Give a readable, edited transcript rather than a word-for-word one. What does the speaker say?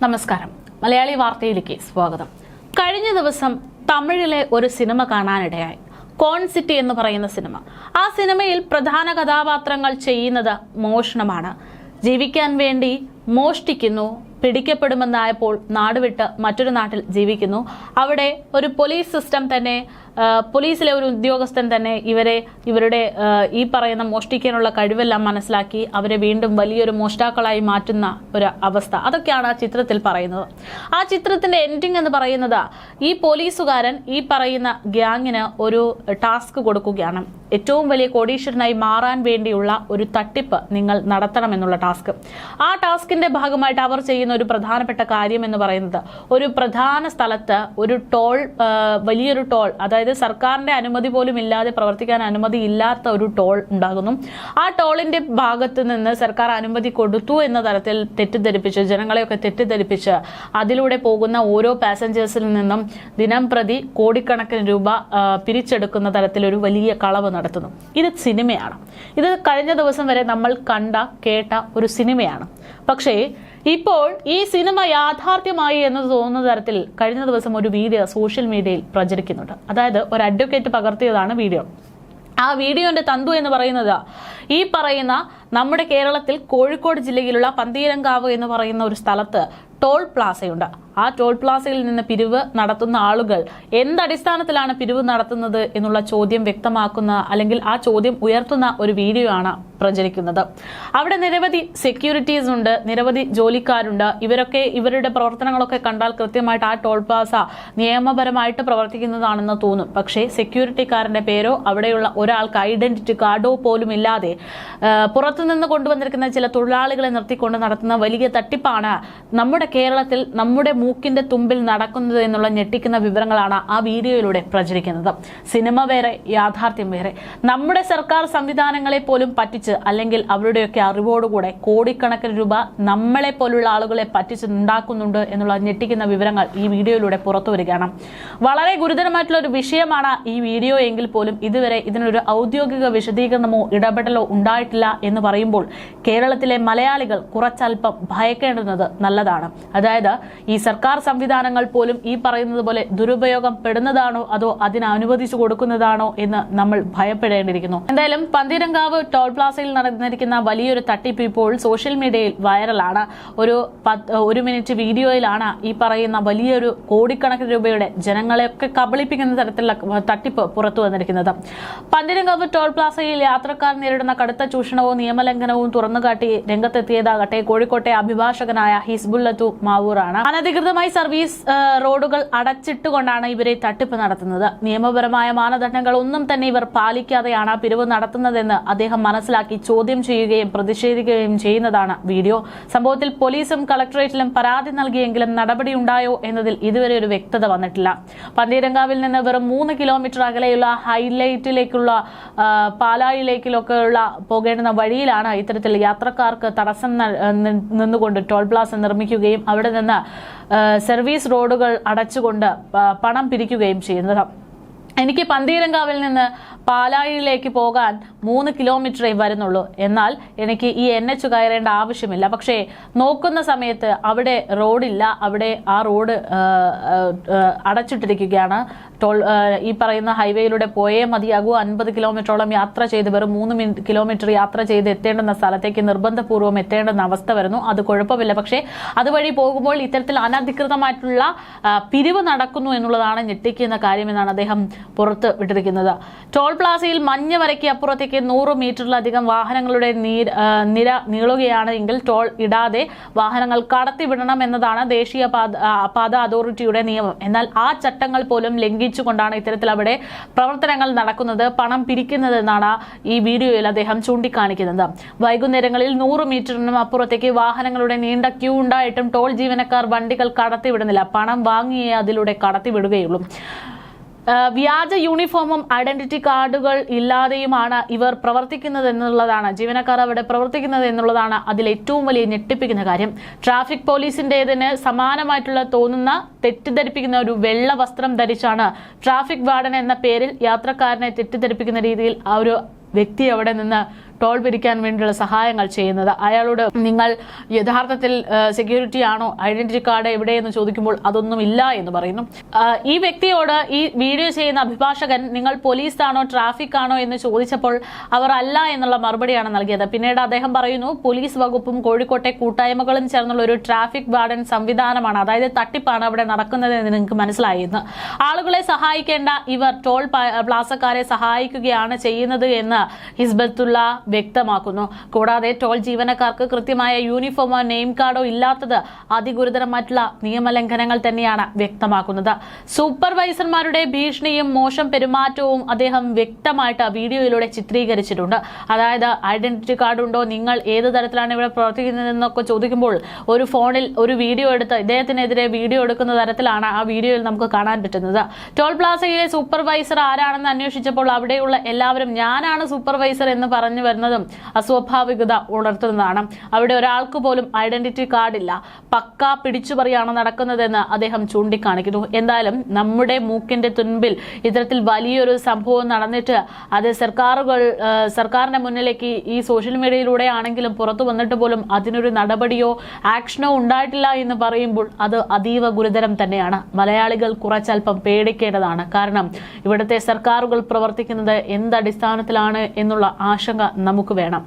നമസ്കാരം. മലയാളി വാർത്തയിലേക്ക് സ്വാഗതം. കഴിഞ്ഞ ദിവസം തമിഴിലെ ഒരു സിനിമ കാണാനിടയായി. കോൺ സിറ്റി എന്ന് പറയുന്ന സിനിമ. ആ സിനിമയിൽ പ്രധാന കഥാപാത്രങ്ങൾ ചെയ്യുന്നത് മോഷണമാണ്. ജീവിക്കാൻ വേണ്ടി മോഷ്ടിക്കുന്നു. പിടിക്കപ്പെടുമെന്നായപ്പോൾ നാടുവിട്ട് മറ്റൊരു നാട്ടിൽ ജീവിക്കുന്നു. അവിടെ ഒരു പോലീസ് സിസ്റ്റം തന്നെ, പോലീസിലെ ഒരു ഉദ്യോഗസ്ഥൻ തന്നെ ഇവരുടെ ഈ പറയുന്ന മോഷ്ടിക്കാനുള്ള കഴിവെല്ലാം മനസ്സിലാക്കി അവരെ വീണ്ടും വലിയൊരു മോഷ്ടാക്കളായി മാറ്റുന്ന ഒരു അവസ്ഥ. അതൊക്കെയാണ് ആ ചിത്രത്തിൽ പറയുന്നത്. ആ ചിത്രത്തിന്റെ എൻഡിങ് എന്ന് പറയുന്നത് ഈ പോലീസുകാരൻ ഈ പറയുന്ന ഗ്യാങ്ങിന് ഒരു ടാസ്ക് കൊടുക്കുകയാണ്. ഏറ്റവും വലിയ കോടീശ്വരനായി മാറാൻ വേണ്ടിയുള്ള ഒരു തട്ടിപ്പ് നിങ്ങൾ നടത്തണമെന്നുള്ള ടാസ്ക്. ആ ടാസ്കിന്റെ ഭാഗമായിട്ട് അവർ ചെയ്യുന്ന ഒരു പ്രധാനപ്പെട്ട കാര്യം എന്ന് പറയുന്നത് ഒരു പ്രധാന സ്ഥലത്ത് ഒരു ടോൾ, വലിയൊരു ടോൾ, അതായത് സർക്കാരിന്റെ അനുമതി പോലും ഇല്ലാതെ പ്രവർത്തിക്കാൻ അനുമതി ഇല്ലാത്ത ഒരു ടോൾ ഉണ്ടാകുന്നു. ആ ടോളിന്റെ ഭാഗത്ത് നിന്ന് സർക്കാർ അനുമതി കൊടുത്തു എന്ന തരത്തിൽ തെറ്റിദ്ധരിപ്പിച്ച്, ജനങ്ങളെയൊക്കെ തെറ്റിദ്ധരിപ്പിച്ച് അതിലൂടെ പോകുന്ന ഓരോ പാസഞ്ചേഴ്സിൽ നിന്നും ദിനം പ്രതി കോടിക്കണക്കിന് രൂപ പിരിച്ചെടുക്കുന്ന തരത്തിലൊരു വലിയ കളവ് നടത്തുന്നു. ഇത് സിനിമയാണ്. ഇത് കഴിഞ്ഞ ദിവസം വരെ നമ്മൾ കണ്ട കേട്ട ഒരു സിനിമയാണ്. പക്ഷേ ഇപ്പോൾ ഈ സിനിമ യാഥാർത്ഥ്യമായി എന്ന് തോന്നുന്ന തരത്തിൽ കഴിഞ്ഞ ദിവസം ഒരു വീഡിയോ സോഷ്യൽ മീഡിയയിൽ പ്രചരിക്കുന്നുണ്ട്. അതായത് ഒരു അഡ്വക്കേറ്റ് പകർത്തിയതാണ് വീഡിയോ. ആ വീഡിയോന്റെ തന്തു എന്ന് പറയുന്നത് ഈ പറയുന്ന നമ്മുടെ കേരളത്തിൽ കോഴിക്കോട് ജില്ലയിലുള്ള പന്തീരങ്കാവ് എന്ന് പറയുന്ന ഒരു സ്ഥലത്ത് ടോൾ പ്ലാസയുണ്ട്. ആ ടോൾ പ്ലാസയിൽ നിന്ന് പിരിവ് നടത്തുന്ന ആളുകൾ എന്തടിസ്ഥാനത്തിലാണ് പിരിവ് നടത്തുന്നത് എന്നുള്ള ചോദ്യം വ്യക്തമാക്കുന്ന, അല്ലെങ്കിൽ ആ ചോദ്യം ഉയർത്തുന്ന ഒരു വീഡിയോ ആണ് പ്രചരിക്കുന്നത്. അവിടെ നിരവധി സെക്യൂരിറ്റീസ് ഉണ്ട്, നിരവധി ജോലിക്കാരുണ്ട്. ഇവരുടെ പ്രവർത്തനങ്ങളൊക്കെ കണ്ടാൽ കൃത്യമായിട്ട് ആ ടോൾ പ്ലാസ നിയമപരമായിട്ട് പ്രവർത്തിക്കുന്നതാണെന്ന് തോന്നും. പക്ഷേ സെക്യൂരിറ്റിക്കാരന്റെ പേരോ അവിടെയുള്ള ഒരാൾക്ക് ഐഡന്റിറ്റി കാർഡോ പോലും ഇല്ലാതെ പുറത്തുനിന്ന് കൊണ്ടുവന്നിരിക്കുന്ന ചില തൊഴിലാളികളെ നിർത്തിക്കൊണ്ട് നടത്തുന്ന വലിയ തട്ടിപ്പാണ് നമ്മുടെ കേരളത്തിൽ നമ്മുടെ മൂക്കിന്റെ തുമ്പിൽ നടക്കുന്നത് എന്നുള്ള ഞെട്ടിക്കുന്ന വിവരങ്ങളാണ് ആ വീഡിയോയിലൂടെ പ്രചരിക്കുന്നത്. സിനിമ വേറെ, യാഥാർത്ഥ്യം വേറെ. നമ്മുടെ സർക്കാർ സംവിധാനങ്ങളെ പോലും പറ്റിച്ച്, അല്ലെങ്കിൽ അവരുടെയൊക്കെ അറിവോടുകൂടെ കോടിക്കണക്കിന് രൂപ നമ്മളെ പോലുള്ള ആളുകളെ പറ്റിച്ച് ഉണ്ടാക്കുന്നുണ്ട് എന്നുള്ള ഞെട്ടിക്കുന്ന വിവരങ്ങൾ ഈ വീഡിയോയിലൂടെ പുറത്തു വരികയാണ്. വളരെ ഗുരുതരമായിട്ടുള്ള ഒരു വിഷയമാണ് ഈ വീഡിയോ എങ്കിൽ പോലും ഇതുവരെ ഇതിനൊരു ഔദ്യോഗിക വിശദീകരണമോ ഇടപെടലോ ഉണ്ടായിട്ടില്ല എന്ന് പറയുമ്പോൾ കേരളത്തിലെ മലയാളികൾ കുറച്ചൽപ്പം ഭയക്കേണ്ടുന്നത് നല്ലതാണ്. അതായത് ഈ സർക്കാർ സംവിധാനങ്ങൾ പോലും ഈ പറയുന്നത് പോലെ ദുരുപയോഗം പെടുന്നതാണോ അതോ അതിന് അനുവദിച്ചു കൊടുക്കുന്നതാണോ എന്ന് നമ്മൾ ഭയപ്പെടേണ്ടിയിരിക്കുന്നു. എന്തായാലും പന്തീരങ്കാവ് ടോൾ പ്ലാസയിൽ നടന്നിരിക്കുന്ന വലിയൊരു തട്ടിപ്പ് ഇപ്പോൾ സോഷ്യൽ മീഡിയയിൽ വൈറലാണ്. ഒരു മിനിറ്റ് വീഡിയോയിലാണ് ഈ പറയുന്ന വലിയൊരു കോടിക്കണക്കിന് രൂപയുടെ ജനങ്ങളെയൊക്കെ കബളിപ്പിക്കുന്ന തരത്തിലുള്ള തട്ടിപ്പ് പുറത്തു വന്നിരിക്കുന്നത്. പന്തീരങ്കാവ് ടോൾ പ്ലാസയിൽ യാത്രക്കാർ നേരിടുന്ന കടുത്ത ചൂഷണവും നിയമലംഘനവും തുറന്നുകാട്ടി രംഗത്തെത്തിയതാകട്ടെ കോഴിക്കോട്ടെ അഭിഭാഷകനായ ഹിസ്ബുല്ലത്തു മാവൂറാണ്. അനധികൃതമായി സർവീസ് റോഡുകൾ അടച്ചിട്ടുകൊണ്ടാണ് ഇവരെ തട്ടിപ്പ് നടത്തുന്നത്. നിയമപരമായ മാനദണ്ഡങ്ങൾ ഒന്നും തന്നെ ഇവർ പാലിക്കാതെയാണ് പിരിവ് നടത്തുന്നതെന്ന് അദ്ദേഹം മനസ്സിലാക്കി ചോദ്യം ചെയ്യുകയും പ്രതിഷേധിക്കുകയും ചെയ്യുന്നതാണ് വീഡിയോ. സംഭവത്തിൽ പോലീസും കളക്ടറേറ്റിലും പരാതി നൽകിയെങ്കിലും നടപടിയുണ്ടായോ എന്നതിൽ ഇതുവരെ ഒരു വ്യക്തത വന്നിട്ടില്ല. പന്തീരങ്കാവിൽ നിന്ന് വെറും 3 കിലോമീറ്റർ അകലെയുള്ള ഹൈലൈറ്റിലേക്കുള്ള പാലായിലേക്കിലൊക്കെയുള്ള പോകേണ്ടുന്ന വഴിയിലാണ് ഇത്തരത്തിൽ യാത്രക്കാർക്ക് തടസ്സം നിന്നുകൊണ്ട് ടോൾ പ്ലാസ നിർമ്മിക്കുകയും അവിടെ നിന്ന് സർവീസ് റോഡുകൾ അടച്ചുകൊണ്ട് പണം പിരിക്കുകയും ചെയ്യുന്നത്. എനിക്ക് പന്തീരങ്കാവിൽ നിന്ന് പാലായിലേക്ക് പോകാൻ 3 കിലോമീറ്ററേ വരുന്നുള്ളൂ. എന്നാൽ എനിക്ക് ഈ NH കയറേണ്ട ആവശ്യമില്ല. പക്ഷേ നോക്കുന്ന സമയത്ത് അവിടെ റോഡില്ല. അവിടെ ആ റോഡ് അടച്ചിട്ടിരിക്കുകയാണ്. ഈ പറയുന്ന ഹൈവേയിലൂടെ പോയേ മതിയാകൂ. 50 കിലോമീറ്ററോളം യാത്ര ചെയ്ത് വെറും 3 കിലോമീറ്റർ യാത്ര ചെയ്ത് എത്തേണ്ടുന്ന സ്ഥലത്തേക്ക് നിർബന്ധപൂർവ്വം എത്തേണ്ടുന്ന അവസ്ഥ വരുന്നു. അത് കുഴപ്പമില്ല. പക്ഷേ അതുവഴി പോകുമ്പോൾ ഇത്തരത്തിൽ അനധികൃതമായിട്ടുള്ള പിരിവ് നടക്കുന്നു എന്നുള്ളതാണ് ഞെട്ടിക്കുന്ന കാര്യമെന്നാണ് അദ്ദേഹം പുറത്ത് വിട്ടിരിക്കുന്നത്. ടോൾ പ്ലാസയിൽ മഞ്ഞ വരയ്ക്ക് അപ്പുറത്തേക്ക് 100 മീറ്ററിലധികം വാഹനങ്ങളുടെ നിര നീളുകയാണ് എങ്കിൽ ടോൾ ഇടാതെ വാഹനങ്ങൾ കടത്തിവിടണം എന്നതാണ് ദേശീയ പാത അതോറിറ്റിയുടെ നിയമം. എന്നാൽ ആ ചട്ടങ്ങൾ പോലും ലംഘിച്ചുകൊണ്ടാണ് ഇത്തരത്തിൽ അവിടെ പ്രവർത്തനങ്ങൾ നടക്കുന്നത്, പണം പിരിക്കുന്നത് എന്നാണ് ഈ വീഡിയോയിൽ അദ്ദേഹം ചൂണ്ടിക്കാണിക്കുന്നത്. വൈകുന്നേരങ്ങളിൽ 100 മീറ്ററിനും അപ്പുറത്തേക്ക് വാഹനങ്ങളുടെ നീണ്ട ക്യൂ ഉണ്ടായിട്ടും ടോൾ ജീവനക്കാർ വണ്ടികൾ കടത്തിവിടുന്നില്ല. പണം വാങ്ങിയേ അതിലൂടെ കടത്തിവിടുകയുള്ളൂ. വ്യാജ യൂണിഫോമും ഐഡന്റിറ്റി കാർഡുകൾ ഇല്ലാതെയുമാണ് ഇവർ പ്രവർത്തിക്കുന്നത് എന്നുള്ളതാണ്, ജീവനക്കാർ അവിടെ പ്രവർത്തിക്കുന്നത് എന്നുള്ളതാണ് അതിൽ ഏറ്റവും വലിയ ഞെട്ടിപ്പിക്കുന്ന കാര്യം. ട്രാഫിക് പോലീസിന്റേതിന് സമാനമായിട്ടുള്ള തോന്നുന്ന തെറ്റിദ്ധരിപ്പിക്കുന്ന ഒരു വെള്ള വസ്ത്രം ധരിച്ചാണ് ട്രാഫിക് വാർഡൻ എന്ന പേരിൽ യാത്രക്കാരനെ തെറ്റിദ്ധരിപ്പിക്കുന്ന രീതിയിൽ ആ ഒരു വ്യക്തി അവിടെ നിന്ന് ടോൾ പിരിക്കാൻ വേണ്ടിയുള്ള സഹായങ്ങൾ ചെയ്യുന്നത്. അയാളോട് നിങ്ങൾ യഥാർത്ഥത്തിൽ സെക്യൂരിറ്റി ആണോ, ഐഡന്റിറ്റി കാർഡ് എവിടെയെന്ന് ചോദിക്കുമ്പോൾ അതൊന്നും ഇല്ല എന്ന് പറയുന്നു. ഈ വ്യക്തിയോട് ഈ വീഡിയോ ചെയ്യുന്ന അഭിഭാഷകൻ നിങ്ങൾ പോലീസ് ആണോ ട്രാഫിക് ആണോ എന്ന് ചോദിച്ചപ്പോൾ അവർ അല്ല എന്നുള്ള മറുപടിയാണ് നൽകിയത്. പിന്നീട് അദ്ദേഹം പറയുന്നു, പോലീസ് വകുപ്പും കോഴിക്കോട്ടെ കൂട്ടായ്മകളും ചേർന്നുള്ള ഒരു ട്രാഫിക് വാർഡൻ സംവിധാനമാണ്, അതായത് തട്ടിപ്പാണ് അവിടെ നടക്കുന്നത് എന്ന് നിങ്ങൾക്ക് മനസ്സിലായിരുന്നു. ആളുകളെ സഹായിക്കേണ്ട ഇവർ ടോൾ പ്ലാസക്കാരെ സഹായിക്കുകയാണ് ചെയ്യുന്നത് എന്ന് ഹിസ്ബത്തുള്ള വ്യക്തമാക്കുന്നു. കൂടാതെ ടോൾ ജീവനക്കാർക്ക് കൃത്യമായ യൂണിഫോമോ നെയിം കാർഡോ ഇല്ലാത്തത് അതിഗുരുതരമായിട്ടുള്ള നിയമലംഘനങ്ങൾ തന്നെയാണ് വ്യക്തമാക്കുന്നത്. സൂപ്പർവൈസർമാരുടെ ഭീഷണിയും മോശം പെരുമാറ്റവും അദ്ദേഹം വ്യക്തമായിട്ട് വീഡിയോയിലൂടെ ചിത്രീകരിച്ചിട്ടുണ്ട്. അതായത് ഐഡന്റിറ്റി കാർഡ് ഉണ്ടോ, നിങ്ങൾ ഏത് തരത്തിലാണ് ഇവിടെ പ്രവർത്തിക്കുന്നതെന്നൊക്കെ ചോദിക്കുമ്പോൾ ഒരു ഫോണിൽ ഒരു വീഡിയോ എടുത്ത് ഇദ്ദേഹത്തിനെതിരെ വീഡിയോ എടുക്കുന്ന തരത്തിലാണ് ആ വീഡിയോയിൽ നമുക്ക് കാണാൻ പറ്റുന്നത്. ടോൾ പ്ലാസയിലെ സൂപ്പർവൈസർ ആരാണെന്ന് അന്വേഷിച്ചപ്പോൾ അവിടെയുള്ള എല്ലാവരും ഞാനാണ് സൂപ്പർവൈസർ എന്ന് പറഞ്ഞു വരുന്നതും അസ്വാഭാവികത ഉണർത്തുന്നതാണ്. അവിടെ ഒരാൾക്ക് പോലും ഐഡന്റിറ്റി കാർഡില്ല, പക്ക പിടിച്ചുപറിയാണ് നടക്കുന്നതെന്ന് അദ്ദേഹം ചൂണ്ടിക്കാണിക്കുന്നു. എന്തായാലും നമ്മുടെ മൂക്കിന്റെ തുൻപിൽ ഇത്തരത്തിൽ വലിയൊരു സംഭവം നടന്നിട്ട് അത് സർക്കാരിന്റെ മുന്നിലേക്ക് ഈ സോഷ്യൽ മീഡിയയിലൂടെ ആണെങ്കിലും പുറത്തു വന്നിട്ട് പോലും അതിനൊരു നടപടിയോ ആക്ഷനോ ഉണ്ടായിട്ടില്ല എന്ന് പറയുമ്പോൾ അത് അതീവ ഗുരുതരം തന്നെയാണ്. മലയാളികൾ കുറച്ചൽപ്പം പേടിക്കേണ്ടതാണ്. കാരണം ഇവിടുത്തെ സർക്കാരുകൾ പ്രവർത്തിക്കുന്നത് എന്തടിസ്ഥാനത്തിലാണ് എന്നുള്ള ആശങ്ക നമുക്ക് വേണം.